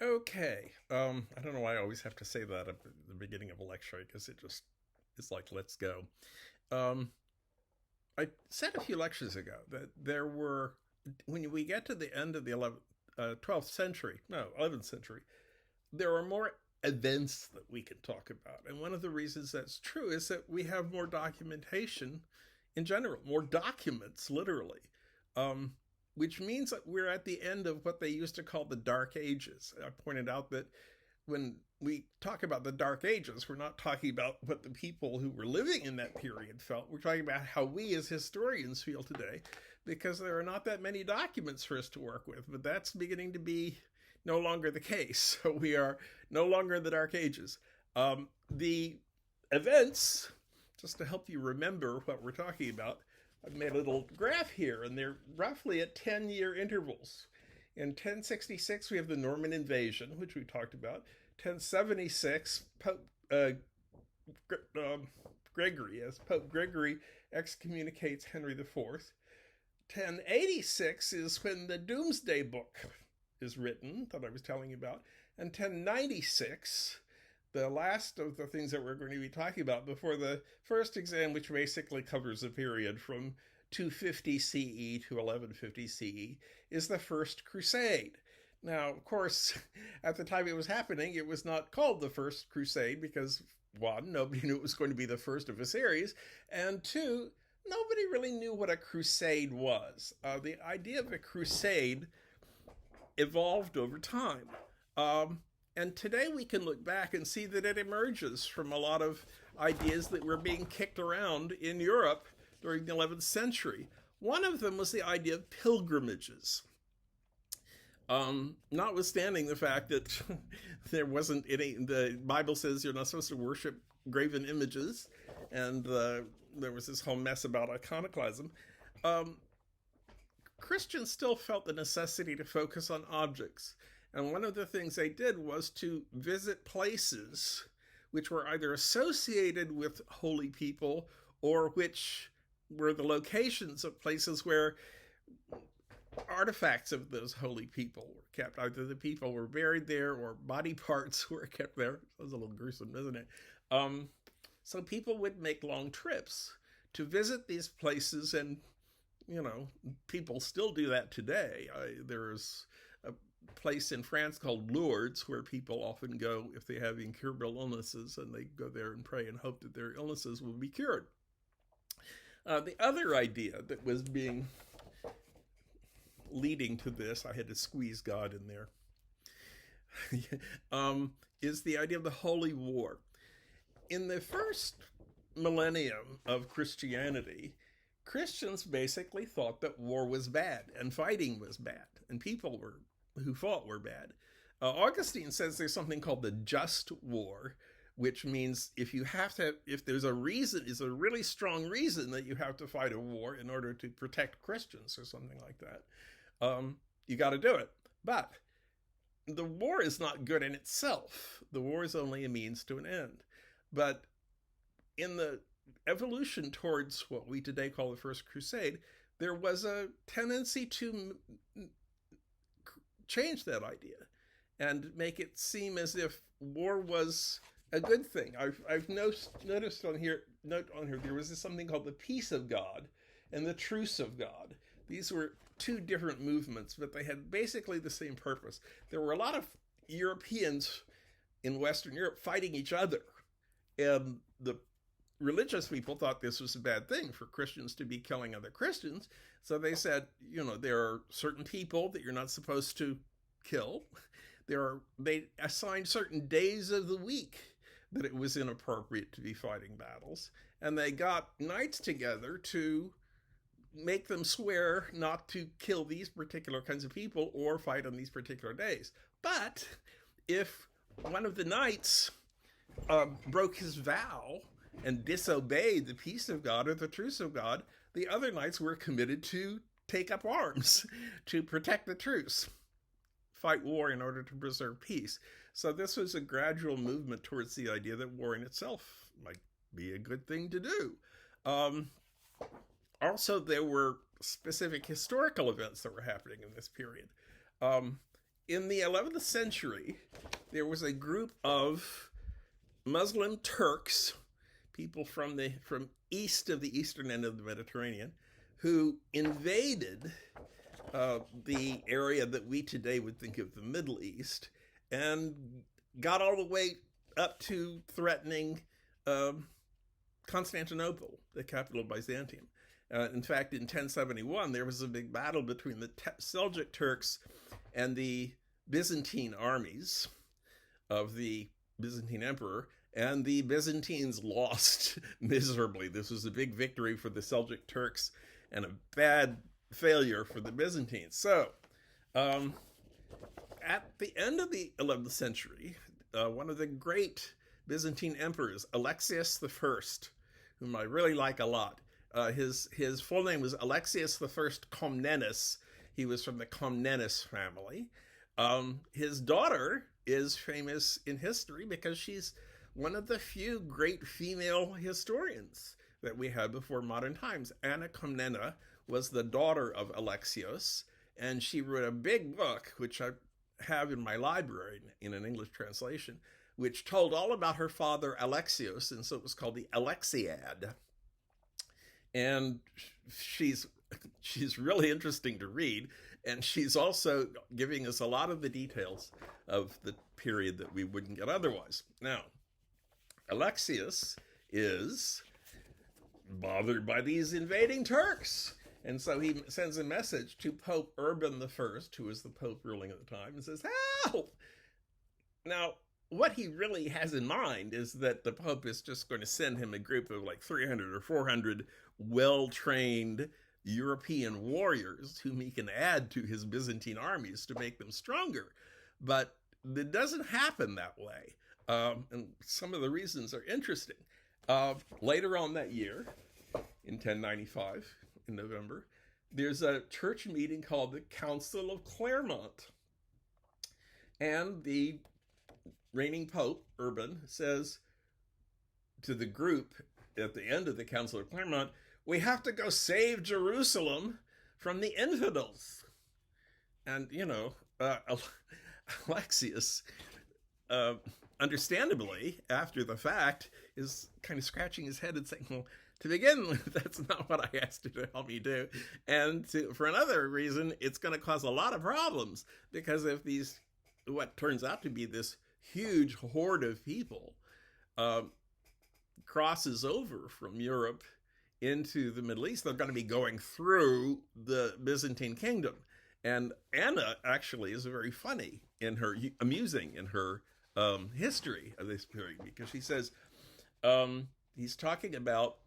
Okay. I don't know why I always have to say that at the beginning of a lecture because it just is like, let's go. Um, I said a few lectures ago that there were, when we get to the end of the 12th century, no, 11th century, there are more events that we can talk about. And one of the reasons that's true is that we have more documentation in general, more documents, literally, um, which means that we're at the end of what they used to call the Dark Ages. I pointed out that when we talk about the Dark Ages, we're not talking about what the people who were living in that period felt. We're talking about how we as historians feel today, because there are not that many documents for us to work with. But that's beginning to be no longer the case. So we are no longer in the Dark Ages. The events, just to help you remember what we're talking about, I've made a little graph here, and they're roughly at 10-year intervals. In 1066, we have the Norman invasion, which we talked about. 1076, Pope Gregory excommunicates Henry IV. 1086 is when the Doomsday Book is written, that I was telling you about. And 1096, the last of the things that we're going to be talking about before the first exam, which basically covers a period from 250 CE to 1150 CE, is the First Crusade. Now, of course, at the time it was happening, it was not called the First Crusade because, one, nobody knew it was going to be the first of a series, and two, nobody really knew what a crusade was. The idea of a crusade evolved over time. And today we can look back and see that it emerges from a lot of ideas that were being kicked around in Europe during the 11th century. One of them was the idea of pilgrimages. Notwithstanding the fact that there wasn't any, the Bible says you're not supposed to worship graven images, and there was this whole mess about iconoclasm. Christians still felt the necessity to focus on objects. And one of the things they did was to visit places which were either associated with holy people or which were the locations of places where artifacts of those holy people were kept. Either the people were buried there or body parts were kept there. That was a little gruesome, isn't it? So people would make long trips to visit these places, and people still do that today. There's a place in France called Lourdes where people often go if they have incurable illnesses, and they go there and pray and hope that their illnesses will be cured. The other idea that was leading to this, I had to squeeze God in there, is the idea of the Holy War. In the first millennium of Christianity, Christians basically thought that war was bad and fighting was bad, and people who fought were bad. Augustine says there's something called the just war, which means if there's a reason, is a really strong reason that you have to fight a war in order to protect Christians or something like that, you got to do it. But the war is not good in itself. The war is only a means to an end. But in the evolution towards what we today call the First Crusade, there was a tendency to change that idea and make it seem as if war was a good thing. I've noticed on here there was something called the peace of God and the truce of God. These were two different movements, but they had basically the same purpose. There were a lot of Europeans in Western Europe fighting each other, and the religious people thought this was a bad thing for Christians to be killing other Christians. So they said, there are certain people that you're not supposed to kill. They assigned certain days of the week that it was inappropriate to be fighting battles. And they got knights together to make them swear not to kill these particular kinds of people or fight on these particular days. But if one of the knights broke his vow and disobeyed the peace of God or the truce of God, the other knights were committed to take up arms to protect the truce, fight war in order to preserve peace. So this was a gradual movement towards the idea that war in itself might be a good thing to do. Also, there were specific historical events that were happening in this period. in the 11th century, there was a group of Muslim Turks, people from east of the eastern end of the Mediterranean, who invaded the area that we today would think of the Middle East, and got all the way up to threatening Constantinople, the capital of Byzantium. In fact, in 1071, there was a big battle between the Seljuk Turks and the Byzantine armies of the Byzantine emperor, and the Byzantines lost miserably. This was a big victory for the Seljuk Turks and a bad failure for the Byzantines. So, at the end of the 11th century, one of the great Byzantine emperors, Alexius I, whom I really like a lot, his full name was Alexius I Comnenus. He was from the Comnenus family. His daughter is famous in history because she's one of the few great female historians that we had before modern times. Anna Comnena was the daughter of Alexios, and she wrote a big book, which I have in my library in an English translation, which told all about her father Alexios, and so it was called the Alexiad. And she's really interesting to read, and she's also giving us a lot of the details of the period that we wouldn't get otherwise. Now, Alexius is bothered by these invading Turks, and so he sends a message to Pope Urban I, who was the Pope ruling at the time, and says, "Help!" Now, what he really has in mind is that the Pope is just going to send him a group of like 300 or 400 well-trained European warriors whom he can add to his Byzantine armies to make them stronger. But it doesn't happen that way. And some of the reasons are interesting. Later on that year, in 1095, in November, there's a church meeting called the Council of Clermont. And the reigning Pope, Urban, says to the group at the end of the Council of Clermont, "We have to go save Jerusalem from the infidels." And, Alexius, understandably, after the fact, is kind of scratching his head and saying, well, to begin with, that's not what I asked you to help me do. And for another reason, it's going to cause a lot of problems, because if what turns out to be this huge horde of people crosses over from Europe into the Middle East, they're going to be going through the Byzantine kingdom. And Anna actually is very funny amusing in her history of this period, because she says, she's talking about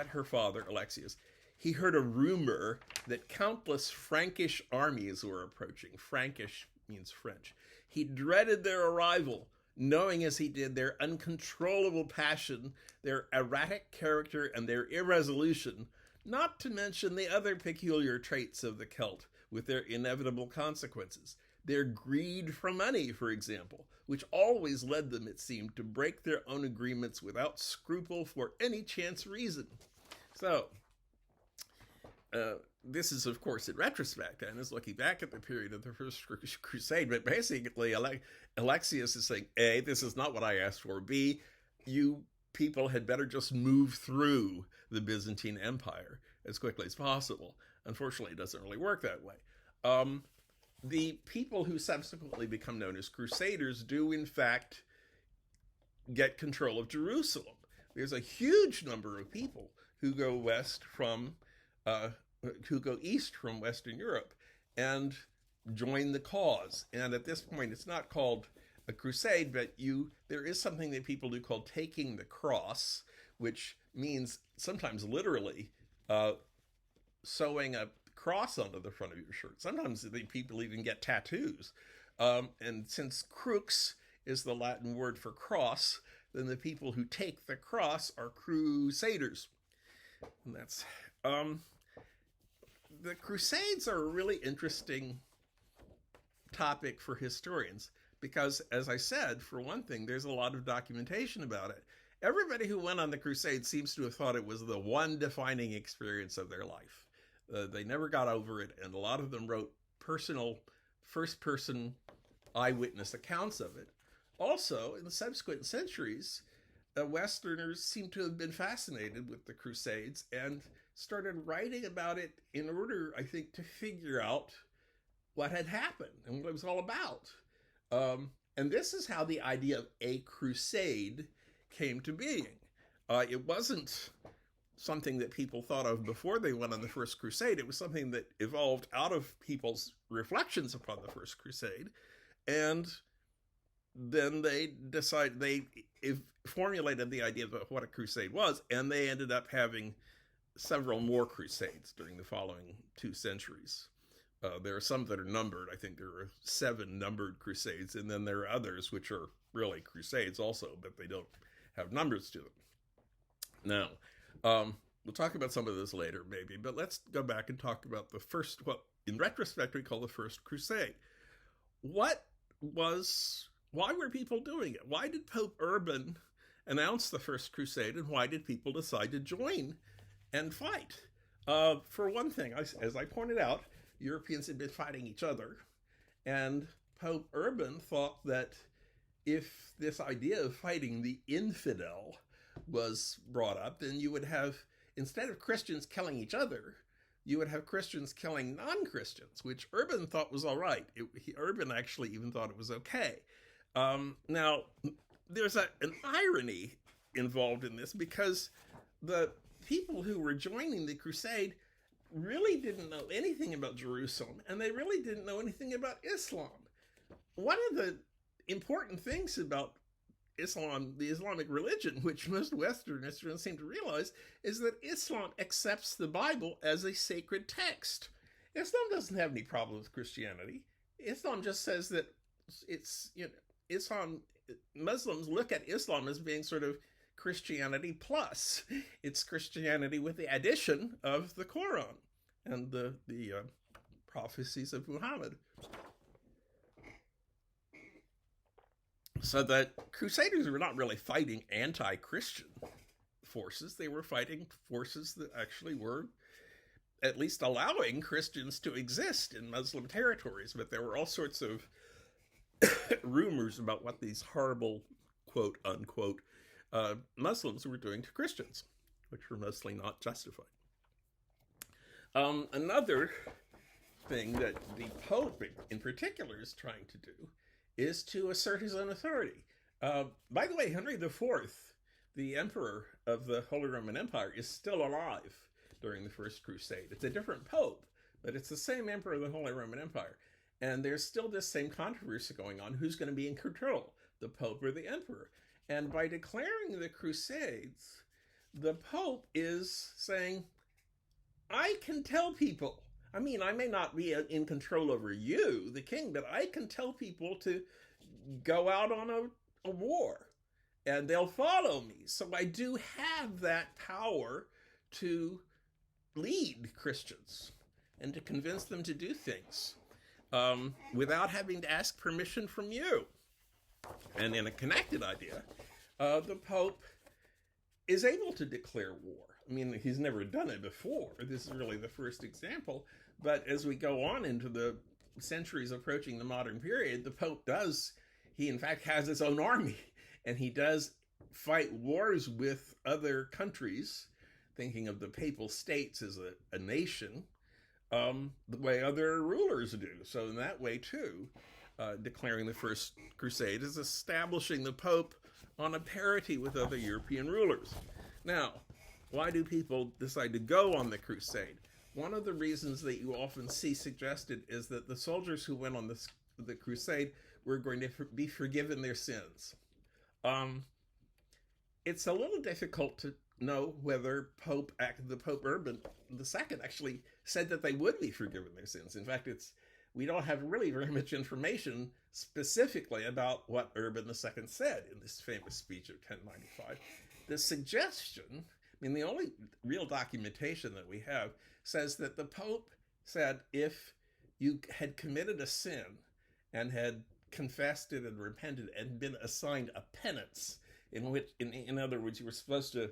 her father, Alexius. He heard a rumor that countless Frankish armies were approaching. Frankish means French. He dreaded their arrival, knowing as he did their uncontrollable passion, their erratic character, and their irresolution, not to mention the other peculiar traits of the Celt with their inevitable consequences. Their greed for money, for example, which always led them, it seemed, to break their own agreements without scruple for any chance reason. So, this is, of course, in retrospect, and is looking back at the period of the First Crusade, but basically Alexius is saying, A, this is not what I asked for, B, you people had better just move through the Byzantine Empire as quickly as possible. Unfortunately, it doesn't really work that way. The people who subsequently become known as Crusaders do, in fact, get control of Jerusalem. There's a huge number of people who go east from Western Europe and join the cause. And at this point, it's not called a crusade, but there is something that people do called taking the cross, which means sometimes literally sewing a cross onto the front of your shirt. Sometimes the people even get tattoos. And since crux is the Latin word for cross, then the people who take the cross are crusaders. And that's the Crusades are a really interesting topic for historians because, as I said, for one thing, there's a lot of documentation about it. Everybody who went on the Crusades seems to have thought it was the one defining experience of their life. They never got over it, and a lot of them wrote personal first-person eyewitness accounts of it. Also, in the subsequent centuries, Westerners seem to have been fascinated with the Crusades and started writing about it in order, I think, to figure out what had happened and what it was all about. And this is how the idea of a crusade came to being. It wasn't something that people thought of before they went on the First Crusade. It was something that evolved out of people's reflections upon the First Crusade. And then they formulated the idea of what a crusade was, and they ended up having several more crusades during the following 2 centuries. There are some that are numbered. I think there are 7 numbered crusades, and then there are others which are really crusades also, but they don't have numbers to them. Now, we'll talk about some of this later, maybe, but let's go back and talk about the first, what in retrospect we call the First Crusade. Why were people doing it? Why did Pope Urban announce the First Crusade, and why did people decide to join and fight? For one thing, as I pointed out, Europeans had been fighting each other, and Pope Urban thought that if this idea of fighting the infidel was brought up, then you would have, instead of Christians killing each other, you would have Christians killing non-Christians, which Urban thought was all right. Urban actually even thought it was okay. Now, there's an irony involved in this, because the people who were joining the crusade really didn't know anything about Jerusalem, and they really didn't know anything about Islam. One of the important things about Islam, the Islamic religion, which most Westerners don't seem to realize, is that Islam accepts the Bible as a sacred text. Islam doesn't have any problem with Christianity. Islam just says that Muslims look at Islam as being sort of Christianity plus. It's Christianity with the addition of the Quran and the prophecies of Muhammad. So the Crusaders were not really fighting anti-Christian forces. They were fighting forces that actually were at least allowing Christians to exist in Muslim territories. But there were all sorts of rumors about what these horrible, quote unquote, Muslims were doing to Christians, which were mostly not justified. Another thing that the Pope in particular is trying to do is to assert his own authority. By the way, Henry IV, the emperor of the Holy Roman Empire, is still alive during the First Crusade. It's a different pope, but it's the same emperor of the Holy Roman Empire. And there's still this same controversy going on. Who's going to be in control, the pope or the emperor? And by declaring the Crusades, the Pope is saying, I can tell people, I mean, I may not be in control over you, the king, but I can tell people to go out on a war, and they'll follow me. So I do have that power to lead Christians and to convince them to do things without having to ask permission from you. And in a connected idea, the Pope is able to declare war. I mean, he's never done it before. This is really the first example. But as we go on into the centuries approaching the modern period, the Pope he in fact has his own army, and he does fight wars with other countries, thinking of the Papal States as a nation, the way other rulers do. So in that way, too, declaring the First Crusade is establishing the Pope on a parity with other European rulers. Now, why do people decide to go on the crusade? One of the reasons that you often see suggested is that the soldiers who went on the crusade were going to be forgiven their sins. It's a little difficult to know whether the Pope Urban II actually said that they would be forgiven their sins. In fact, we don't have really very much information specifically about what Urban II said in this famous speech of 1095. The suggestion, I mean, the only real documentation that we have says that the Pope said if you had committed a sin and had confessed it and repented and been assigned a penance, in other words, you were supposed to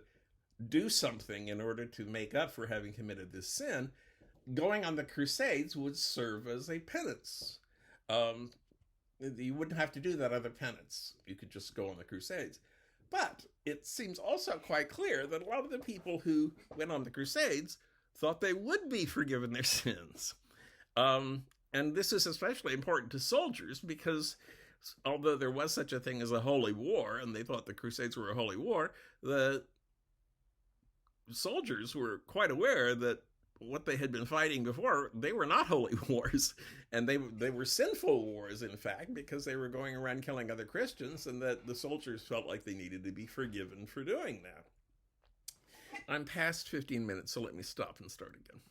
do something in order to make up for having committed this sin, going on the Crusades would serve as a penance. Um, you wouldn't have to do that other penance. You could just go on the Crusades. But it seems also quite clear that a lot of the people who went on the Crusades thought they would be forgiven their sins. And this is especially important to soldiers because although there was such a thing as a holy war, and they thought the Crusades were a holy war, the soldiers were quite aware that what they had been fighting before, they were not holy wars, and they were sinful wars, in fact, because they were going around killing other Christians, and that the soldiers felt like they needed to be forgiven for doing that. I'm past 15 minutes, so let me stop and start again.